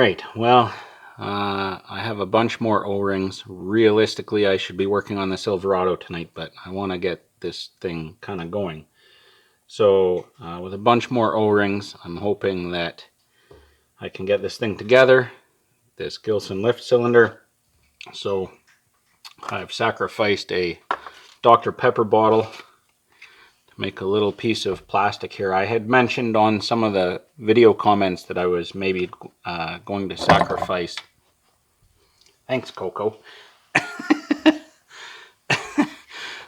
Alright, well, I have a bunch more O-rings. Realistically, I should be working on the Silverado tonight, but I want to get this thing kind of going. So, with a bunch more O-rings, I'm hoping that I can get this thing together, this Gilson lift cylinder. So, I've sacrificed a Dr. Pepper bottle to make a little piece of plastic here. I had mentioned on some of the video comments that I was maybe going to sacrifice. Thanks, Coco.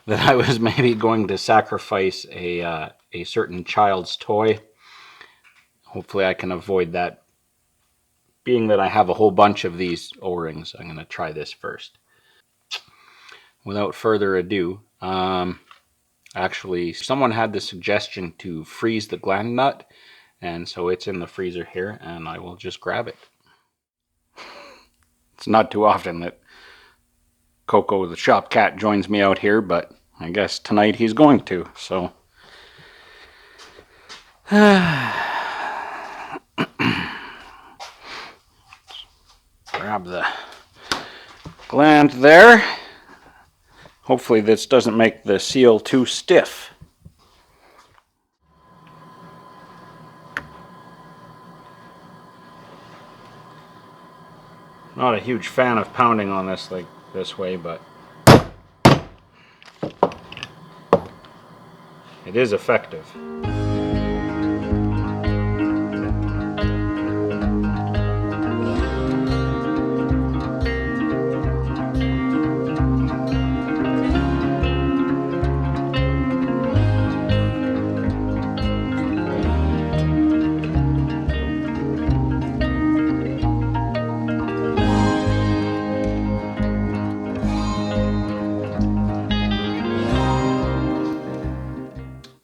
That I was maybe going to sacrifice a certain child's toy. Hopefully I can avoid that. Being that I have a whole bunch of these O-rings, I'm going to try this first. Without further ado, actually someone had the suggestion to freeze the gland nut, and so it's in the freezer here, and I will just grab it. It's not too often that Coco the shop cat joins me out here, but I guess tonight he's going to, so grab the gland there. Hopefully this doesn't make the seal too stiff. Not a huge fan of pounding on this like this way, but it is effective.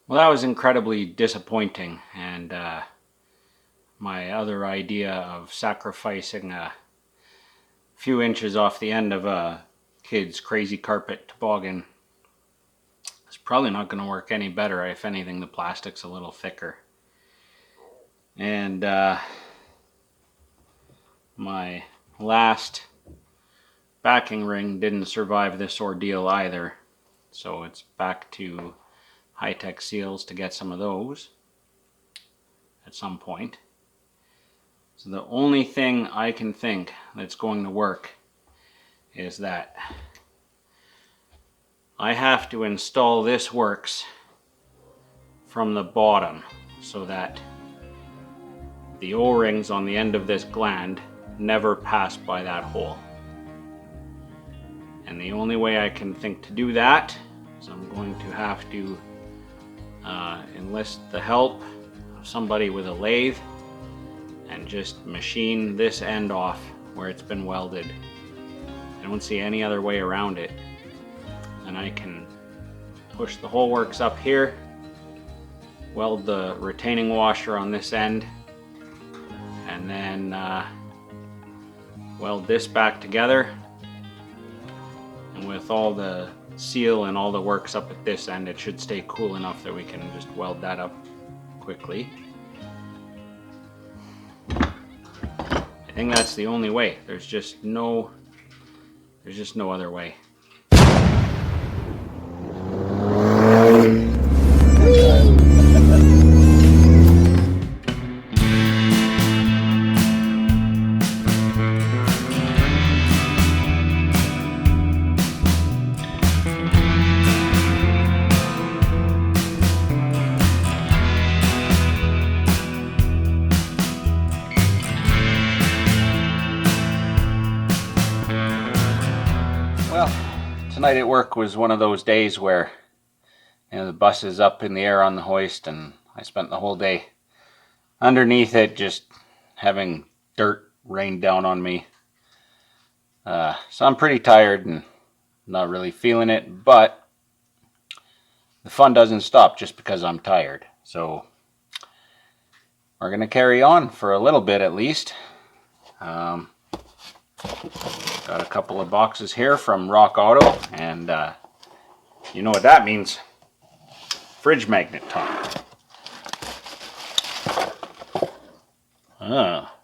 Well, that was incredibly disappointing, and my other idea of sacrificing a few inches off the end of a kid's crazy carpet toboggan is probably not going to work any better. If anything, the plastic's a little thicker. And my last backing ring didn't survive this ordeal either, so it's back to high-tech seals to get some of those at some point. So the only thing I can think that's going to work is that I have to install this works from the bottom so that the O-rings on the end of this gland never pass by that hole. And the only way I can think to do that is I'm going to have to enlist the help of somebody with a lathe and just machine this end off where it's been welded. I don't see any other way around it. And I can push the whole works up here, weld the retaining washer on this end, and then weld this back together. And with all the seal and all the works up at this end, it should stay cool enough that we can just weld that up quickly. I think that's the only way. There's just no other way. Well, tonight at work was one of those days where, you know, the bus is up in the air on the hoist, and I spent the whole day underneath it just having dirt rain down on me. So I'm pretty tired and not really feeling it, but the fun doesn't stop just because I'm tired. So we're going to carry on for a little bit at least. Got a couple of boxes here from Rock Auto, and you know what that means. Fridge magnet time.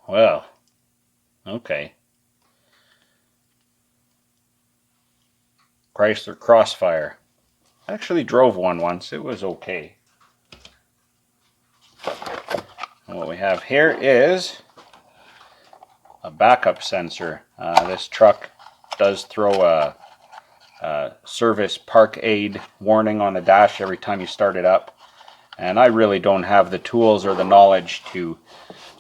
Well, Chrysler Crossfire. I actually drove one once. It was okay. And what we have here is a backup sensor. This truck does throw a service park aid warning on the dash every time you start it up. And I really don't have the tools or the knowledge to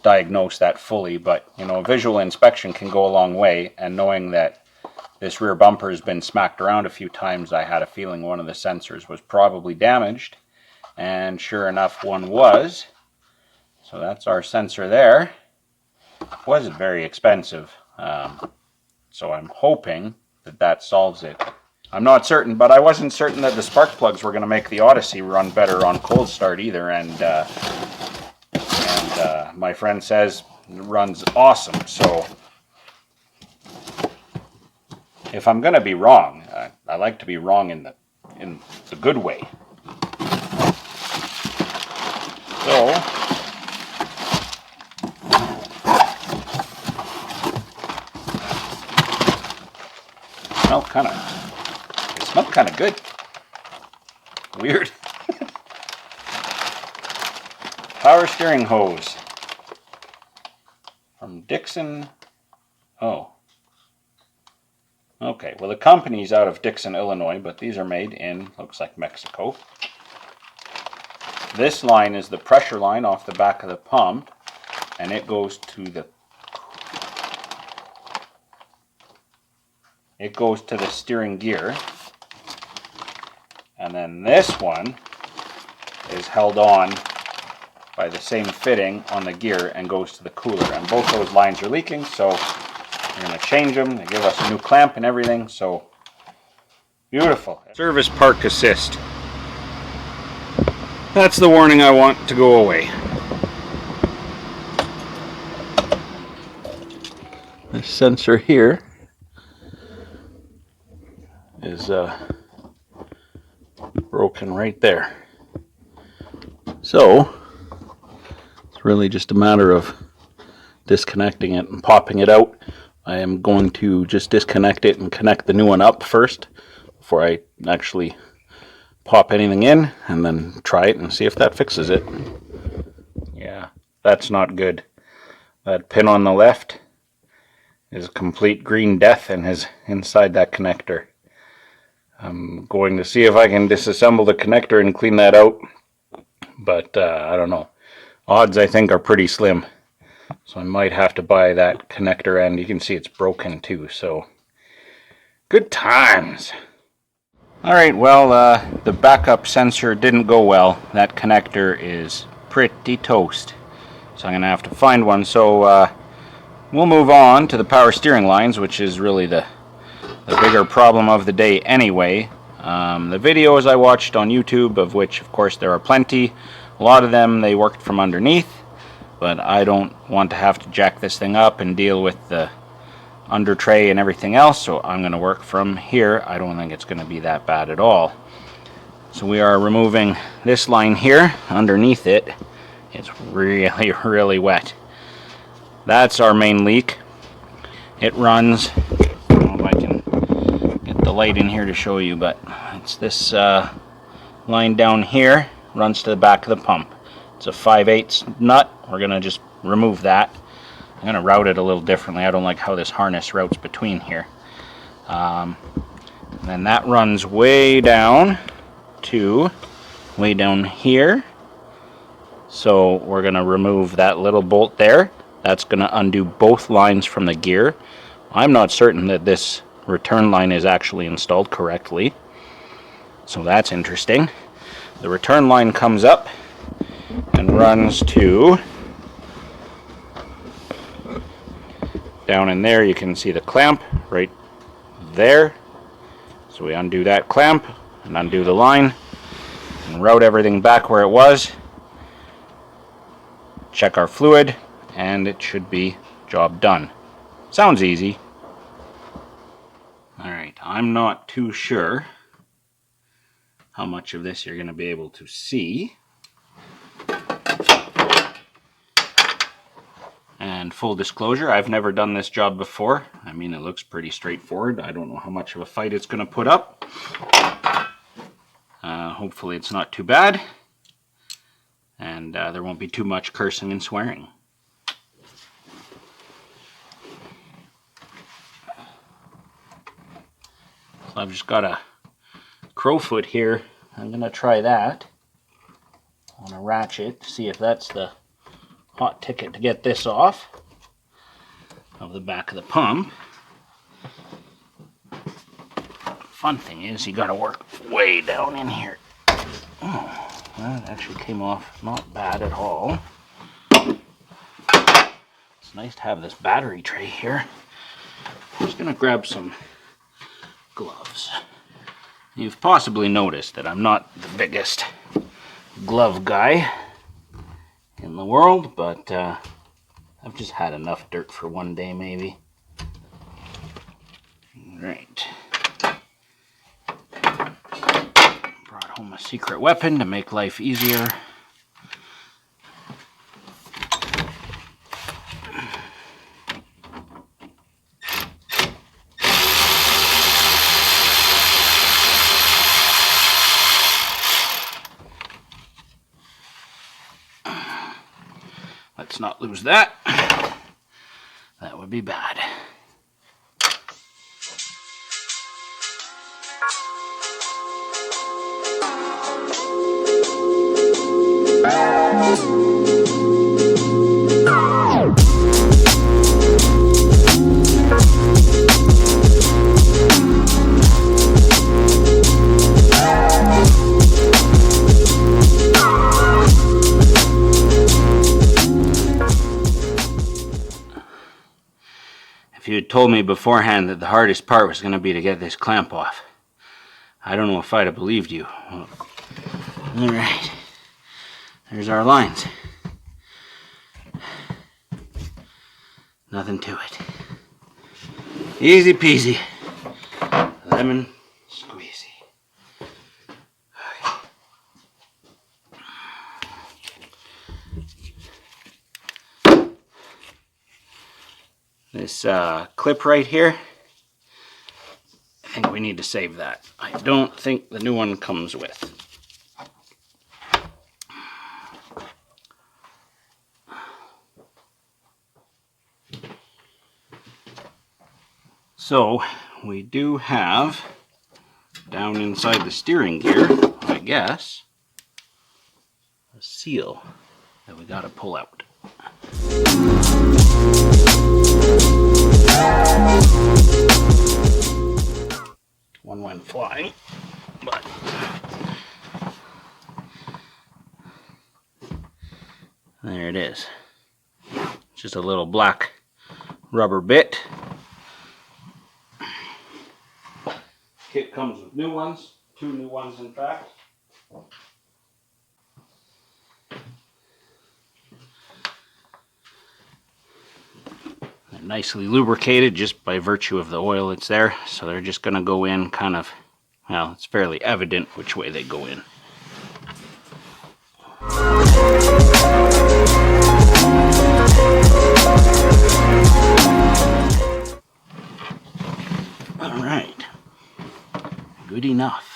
diagnose that fully, but you know, visual inspection can go a long way, and knowing that this rear bumper has been smacked around a few times, I had a feeling one of the sensors was probably damaged, and sure enough one was. So that's our sensor there. It wasn't very expensive, so I'm hoping that that solves it. I'm not certain, but I wasn't certain that the spark plugs were going to make the Odyssey run better on cold start either, and my friend says it runs awesome. So if I'm going to be wrong, I like to be wrong in the good way. So it smelled kind of good. Weird. Power steering hose from Dixon. Oh. Okay, well the company's out of Dixon, Illinois, but these are made in, looks like Mexico. This line is the pressure line off the back of the pump, and it goes to the steering gear. And then this one is held on by the same fitting on the gear and goes to the cooler. And both those lines are leaking, so we're going to change them. They give us a new clamp and everything, so beautiful. Service park assist. That's the warning I want to go away. This sensor here is broken right there. So it's really just a matter of disconnecting it and popping it out. I am going to just disconnect it and connect the new one up first before I actually pop anything in, and then try it and see if that fixes it. Yeah, that's not good. That pin on the left is complete green death and is inside that connector. I'm going to see if I can disassemble the connector and clean that out, but I don't know. Odds I think are pretty slim, so I might have to buy that connector, and you can see it's broken too, so good times. Alright, well the backup sensor didn't go well. That connector is pretty toast, so I'm going to have to find one. So we'll move on to the power steering lines, which is really the bigger problem of the day anyway. The videos I watched on YouTube, of which of course there are plenty, a lot of them they worked from underneath, but I don't want to have to jack this thing up and deal with the under tray and everything else, so I'm going to work from here. I don't think it's going to be that bad at all. So we are removing this line here. Underneath it, it's really, really wet. That's our main leak. It runs, I don't know if I can get the light in here to show you, but it's this line down here, runs to the back of the pump. It's a 5/8 nut. We're going to just remove that. I'm going to route it a little differently. I don't like how this harness routes between here. And then that runs way down here. So we're going to remove that little bolt there. That's going to undo both lines from the gear. I'm not certain that this return line is actually installed correctly, so that's interesting. The return line comes up and runs to down in there. You can see the clamp right there. So we undo that clamp and undo the line and route everything back where it was. Check our fluid, and it should be job done. Sounds easy. Alright, I'm not too sure how much of this you're going to be able to see. And full disclosure, I've never done this job before. I mean, it looks pretty straightforward. I don't know how much of a fight it's going to put up. Hopefully it's not too bad, and there won't be too much cursing and swearing. So I've just got a crowfoot here. I'm going to try that on a ratchet to see if that's the hot ticket to get this off of the back of the pump. Fun thing is you got to work way down in here. Oh, that actually came off not bad at all. It's nice to have this battery tray here. I'm just going to grab some gloves. You've possibly noticed that I'm not the biggest glove guy in the world, but I've just had enough dirt for one day maybe. Right. Brought home a secret weapon to make life easier. Let's not lose that. That would be bad. If you had told me beforehand that the hardest part was going to be to get this clamp off, I don't know if I'd have believed you. Alright, there's our lines. Nothing to it. Easy peasy. Lemon squeezy. This clip right here, I think we need to save that. I don't think the new one comes with. So we do have down inside the steering gear, I guess, a seal that we got to pull out. One went flying, but there it is. Just a little black rubber bit. Kit comes with new ones, 2 new ones in fact. They're nicely lubricated just by virtue of the oil that's there, so they're just going to go in kind of, well, it's fairly evident which way they go in. Alright, good enough.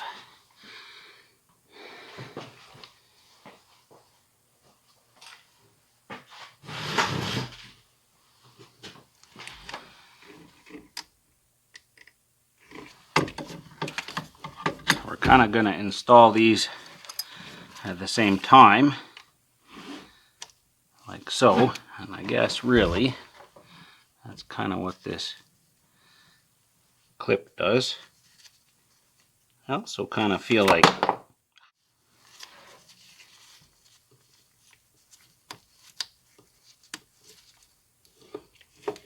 We're kind of going to install these at the same time, like so, and I guess really that's kind of what this clip does. I also kind of feel like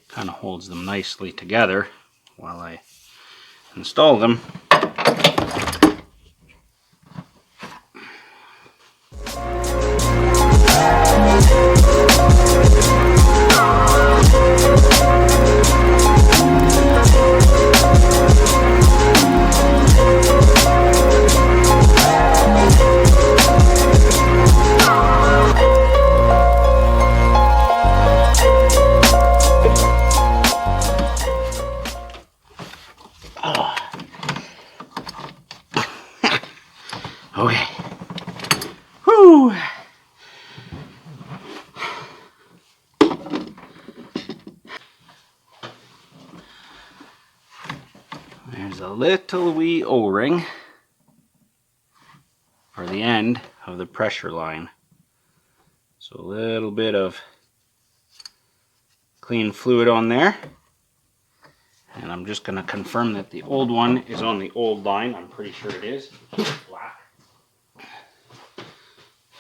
kind of holds them nicely together while I install them. a little wee O-ring for the end of the pressure line. So a little bit of clean fluid on there. And I'm just going to confirm that the old one is on the old line. I'm pretty sure it is. It's black.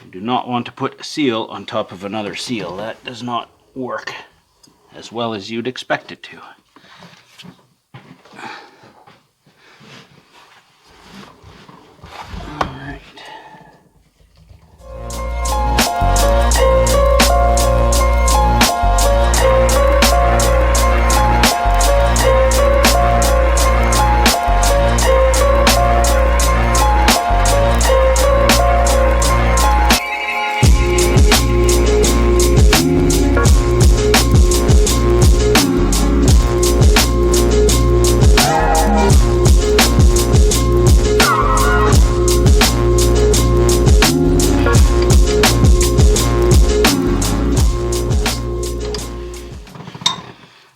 You do not want to put a seal on top of another seal. That does not work as well as you'd expect it to. Alright.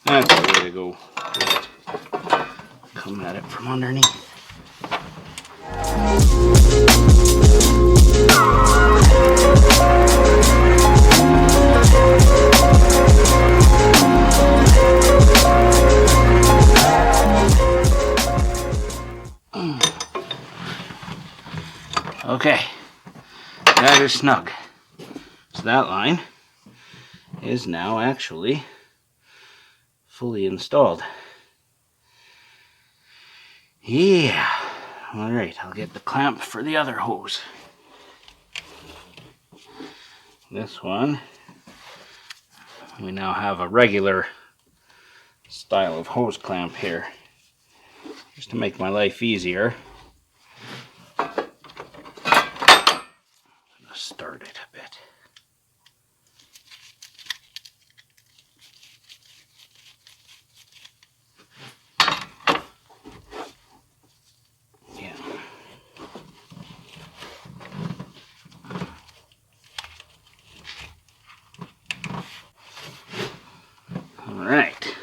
That's the way to go. Just come at it from underneath. Okay, that is snug. So that line is now actually fully installed. Yeah. Alright, I'll get the clamp for the other hose. This one, we now have a regular style of hose clamp here. Just to make my life easier. Start it a bit. Yeah. All right.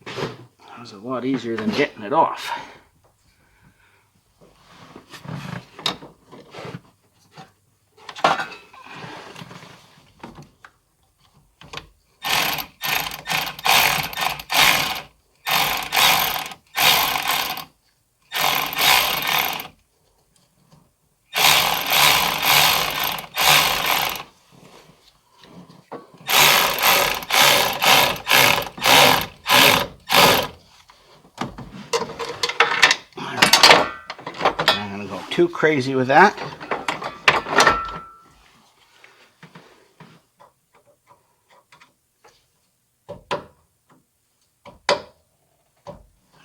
That was a lot easier than getting it off. Too crazy with that.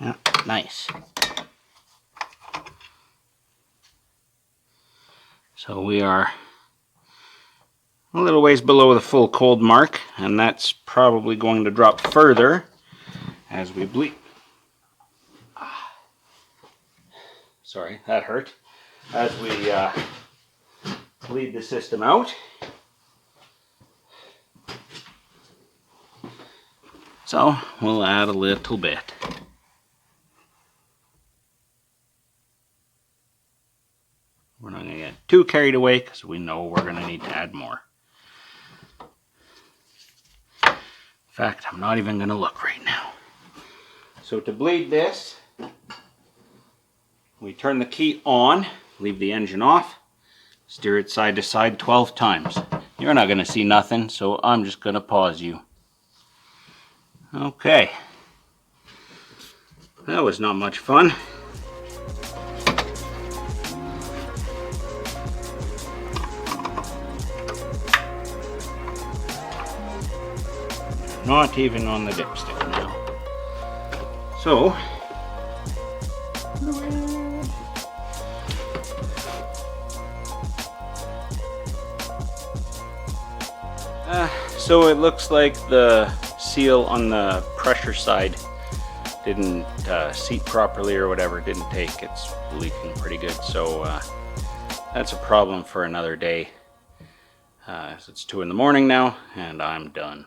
Yeah, nice. So we are a little ways below the full cold mark, and that's probably going to drop further as we bleed. Sorry, that hurt. As we bleed the system out. So we'll add a little bit. We're not going to get too carried away because we know we're going to need to add more. In fact, I'm not even going to look right now. So to bleed this, we turn the key on. Leave the engine off, steer it side to side 12 times. You're not going to see nothing, so I'm just going to pause you. Okay. That was not much fun. Not even on the dipstick now. So, so it looks like the seal on the pressure side didn't seat properly or whatever, didn't take. It's leaking pretty good, so that's a problem for another day. So it's 2 in the morning now, and I'm done.